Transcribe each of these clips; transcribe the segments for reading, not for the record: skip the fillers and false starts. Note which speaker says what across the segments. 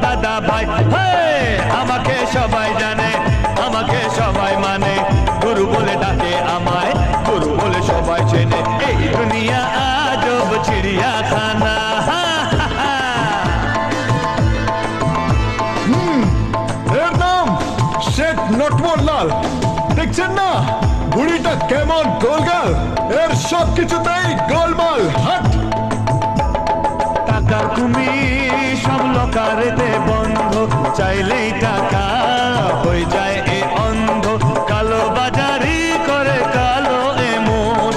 Speaker 1: দাদা ভাই। আমাকে সবাই জানে, আমাকে সবাই মানে, গুরু বলে ডাকে আমায়, গুরু বলে সবাই চেনে। এই দুনিয়া আজব চিড়িয়াখানা।
Speaker 2: এর নাম শেখ নটবরলাল। দেখছেন না বুড়িটা কেমন গোলগাল, এর সব কিছুতেই গোলমাল। হাট!
Speaker 1: টাকার কুমির সব লকারেতে বন্ধ, চাইলেই টাকা হয়ে যায় এ অন্ধ। কালো বাজারি করে কালো এমন,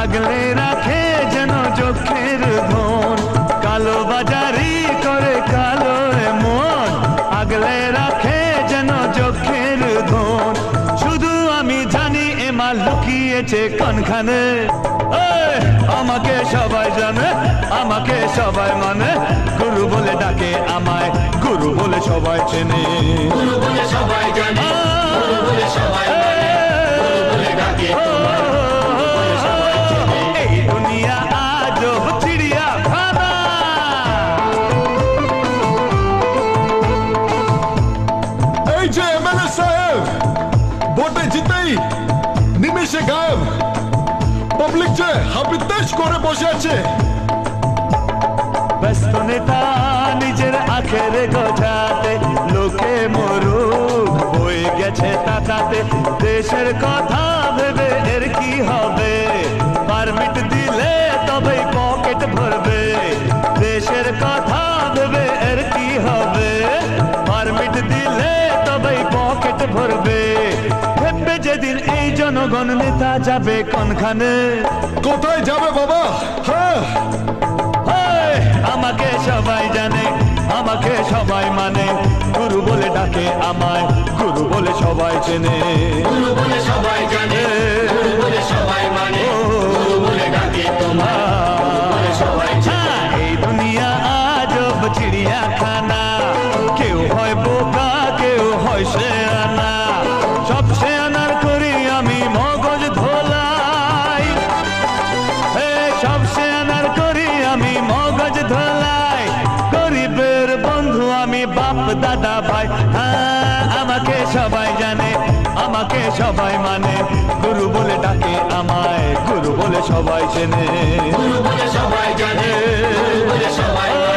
Speaker 1: আগলে রাখে যেন চোখের ধন। কালো বাজারি করে কালো এমন, আগলে রাখে যেন চোখের ধন। শুধু আমি জানি এ মাল লুকিয়েছে কোনখানে। আমাকে সবাই জানে, আমাকে সবাই মানে, গুরু বলে ডাকে আমায়, গুরু বলে সবাই চেনে।
Speaker 3: গুরু বলে সবাই জানে, গুরু বলে সবাই মানে, গুরু বলে ডাকে তোমায়, গুরু বলে সবাই চেনে।
Speaker 1: এই দুনিয়া আজব চিড়িয়াখানা।
Speaker 2: এই যে এমএলএ সাহেব ভোটে জিতেই নিমেষে গায়েব, পাবলিক যে হাবিতেশ করে বসে আছে।
Speaker 1: ব্যস্ত নেতা নিজের আখের গোছাতে, লোকে মরুক হয়ে গেছে তাকাতে। দেশের কথা ভেবে এর কি হবে, পারমিট দিলে তবেই পকেট ভরবে। দেশের কথা ভেবে এর কি হবে, পারমিট দিলে তবেই পকেট ভরবে। ভেবে যেদিন এই জনগণ নেতা যাবে কোনখানে।
Speaker 2: কোথায় যাবে বাবা? হ্যাঁ,
Speaker 1: আমাকে সবাই জানে, আমাকে সবাই মানে, গুরু বলে ডাকে আমায়, গুরু বলে সবাই চেনে।
Speaker 3: গুরু বলে সবাই জানে, গুরু বলে সবাই মানে, গুরু বলে ডাকে তোমায়, গুরু বলে সবাই চেনে।
Speaker 1: এই দুনিয়া আজব চিড়িয়াখানা। কেউ হয় বোকা, কেউ হয় শেয়ানা। সব শেয়ানার করি আমি মগজ ধোলাই, সব শেয়ানার করি আমি মগজ ধোলাই। গরিবের বন্ধু আমি, বাপ দাদা ভাই। আমাকে সবাই জানে, আমাকে সবাই মানে, গুরু বলে ডাকে আমায়, গুরু বলে সবাই চেনে।
Speaker 3: গুরু বলে সবাই জানে, গুরু বলে সবাই মানে,